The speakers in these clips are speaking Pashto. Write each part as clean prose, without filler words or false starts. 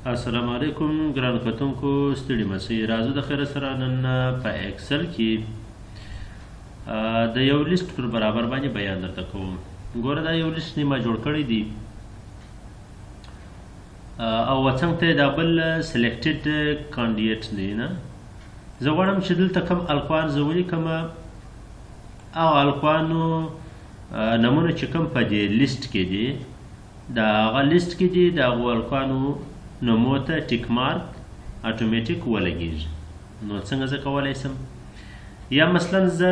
السلام علیکم ګران کتونکو ستړي مسئ راځو د خیر سره نن په اکسل کې د یو لیست پر برابر باندې بیان درته کوم. ګوره دا یو لیست ما جوړ کړی دی او وڅنګ ته دا بل سلیکټډ کاندیډیټ دی نه. زه غواړم چې دلته کوم القوان زه ولیکم او القوانو نمونه چې کوم په دې لیست کې دي دا هغه لیست کې دي د هغو القوانو نومو ته ټیک مارک اتوماتیک ولګیږي. نو څنګه زه کولی شم؟ یا مثلا زه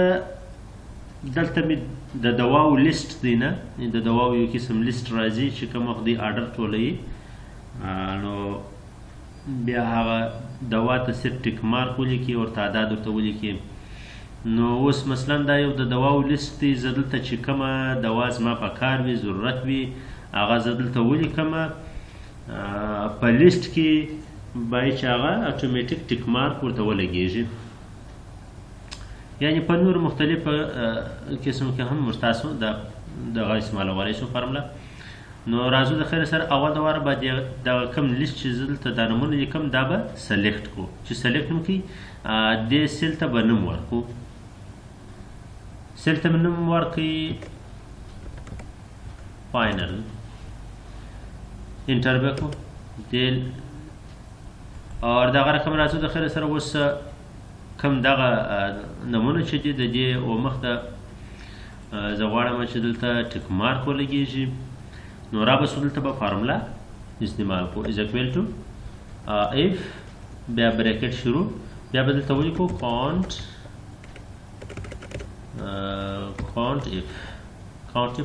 دلته مې د دواو لیست دی نه، د دواو یو قسم لیست راځي چې کوم وخت دی آرډر ټولوي، نو بیا هغه دوا ته صرف ټیک مارک ولیکي او تعداد ورته ولیکي. نو اوس مثلا دا یو د دواو لیست دی، زه دلته چې کومه دوا زما په کار وي ضرورت وي هغه زه دلته ولیکم په لیست کې باید چې هغه اتوماتیک ټیک مارک ورته ولګیږي. یعنی په نور مختلف قسم کې هم تاسو دغه استعمالولی شو فارموله. نو راځو د خیر سره اول د واره به دغه کوم لیست چې زه دلته دا نومونه لیکم دا به سلیکټ کړو. چې سلیکټ هم کړي دې سیل ته به نوم ورکړو، سیل ته مې نوم ورکړي فاینل، انټر به کړو دیل او دغه رقم راځو د خیر سره اوس کوم دغه نمونه چې دي د دې او مخته زه غواړم چې دلته ټیک مارک ولګیږي. نو رابسو دلته به فارموله استعمال کړو از اکویل ټو اف بیا بریکټ شروع، بیا به دلته ولیکو کاونټ اف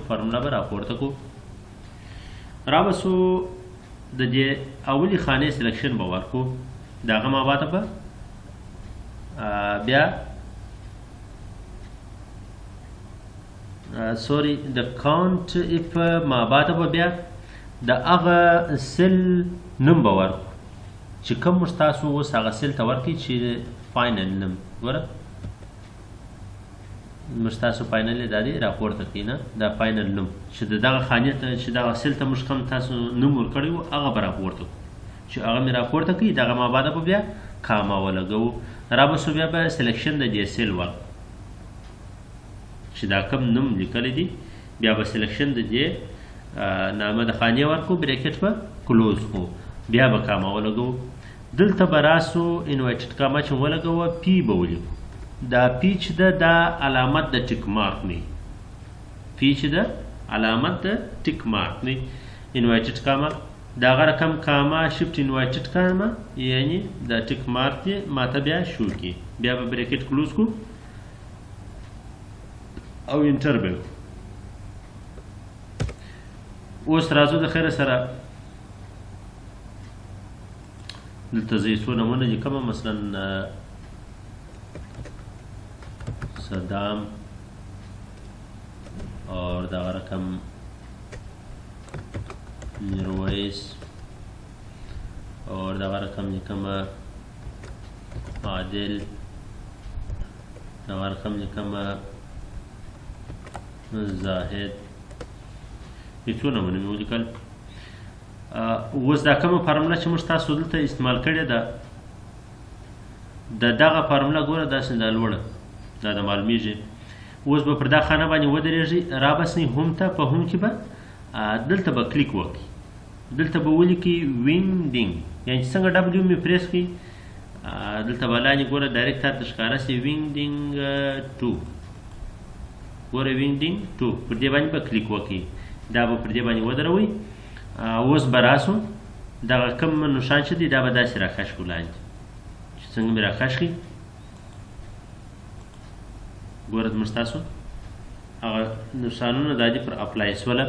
فارموله به راپورته کړو. رابسو د دې اولی خانې سلیکشن به ورکړو، د هغه مابعد به بیا سوري د کاونټ اف مابعد به بیا د هغه سیل نوم به ورکړو چې کوم ستاسو اوس هغه سیل ته ورکړي چې فاینل نوم. ګوره موږ تاسو فاینل یې دا دی راپورته کړي نه، دا فاینل نوم چې د دغه خانې ته چې دغه سیل ته موږ کوم تاسو نوم ورکړی وو هغه به راپورته کړو. چې هغه مې راپورته کړي دغه مابعد به بیا کاما ولګوو. رابسو بیا به سلیکشن د دې سیل ورکړو چې دا کوم نوم لیکلی دی، بیا به سلیکشن د دې نامه د خانې ورکړو، بریکټ به کلوز کړو، بیا به کاما ولګوو. دلته به راسو انوایټډ کاما چې ولګوو پی به ولیکو. دا پی چې ده دا علامت د ټیک مارک نه، پی چې ده علامت د ټیک مارک نه. انوایټډ کاما د هغه رقم کاما شفت انوایټډ کاما یعنی د ټیک مارک دی ماته بیا شو کی، بیا به بریکټ کلوز کو او انټر به. اوس راځو د خیر سره دلته زه څو نمونه لیکم، مثلا صدام اور دغه رقم میرویس اور دغه رقم لیکم عادل، دغه رقم لیکم زاهد. یې څو نمونه مې ولیکل. اوس دا کومه فارموله چې موږ تاسو دلته استعمال کړې ده د دغه فارموله ګوره داسې دا لوړه دا د معلومیږي. اوس به پر دا خانه باندې ودرېږي، رابسنی هم ته په هم کې به دلته به کلیک وکړي، دلته به ولیکي وینډینګ، یعنې څنګه ډبلیو مې پریس کړي دلته به لاندې ګوره ډایرکټ تاته ښکاره شي وینډینګ 2، ګوره وینډینګ 2 پر دې باندې به کلیک وکړي، دا به پر دې باندې ودروئ. اوس به راسو دغه کوم نښان چې دی دا به داسې راکش کړو لاندې، چې څنګه مې راکش کړي ګوره زموږ تاسو هغه نښانونه دا دي پر اپلای سوله.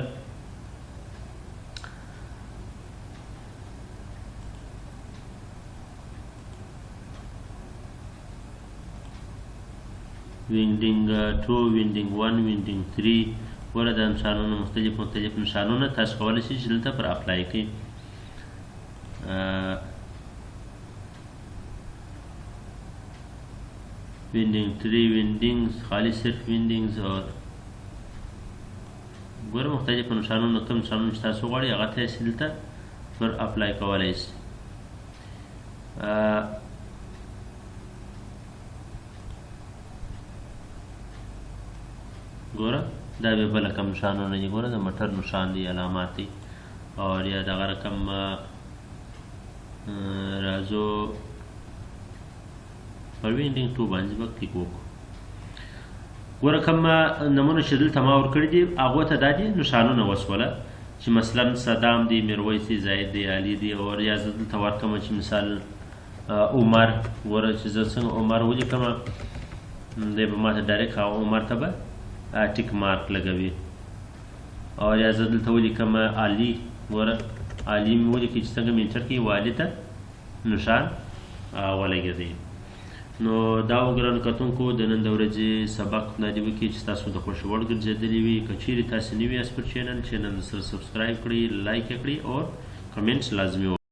وینډینګ 2 وینډینګ 1 وینډینګ 3 ګوره دا نښانونه مختلف نښانونه تاسو کولی شئ چې دلته پر اپلای کړئ. وینډینګ 3 وینډینګز خالی صرف وینډینګز اور ګوره مختلف نښانونه کوم نښانونه چې تاسو غواړئ هغه ته یې دلته پر اپلای کولی شئ. ګوره دا بیا بله کم نښانونه دي ګوره د مټر نښان دي علامات دي اور یا دغه رقم راځو پروینډینګ 2 باندې به کلیک وکړو ګوره کوم نمونه چې دلته ما ورکړي دي هغو ته دا دي نښانونه وسوله چې مثلا صدام دی میرویس دی زاید دی علي دی اور یا زه دلته ورکړم چې مثال عمر ګوره چې زه څنګه عمر ولیکم دی به ماته ډایرکټ هغه عمر ته به ټیک مارک لګوي اور یا زه دلته ولیکم علي ګوره علي مې ولیکي چې څنګه مې انټر کړي والي ته نښان ولګېدی نو دا وګران کتونکو د نن د ورځې سبق نه دې وکړي چې تاسو د خوښ وړ ګرځېدلي وي که چیرې تاسو نوي یاست پر چینل سره سبسکرایب کړئ لایک یې کړئ اور کمنټس لازمي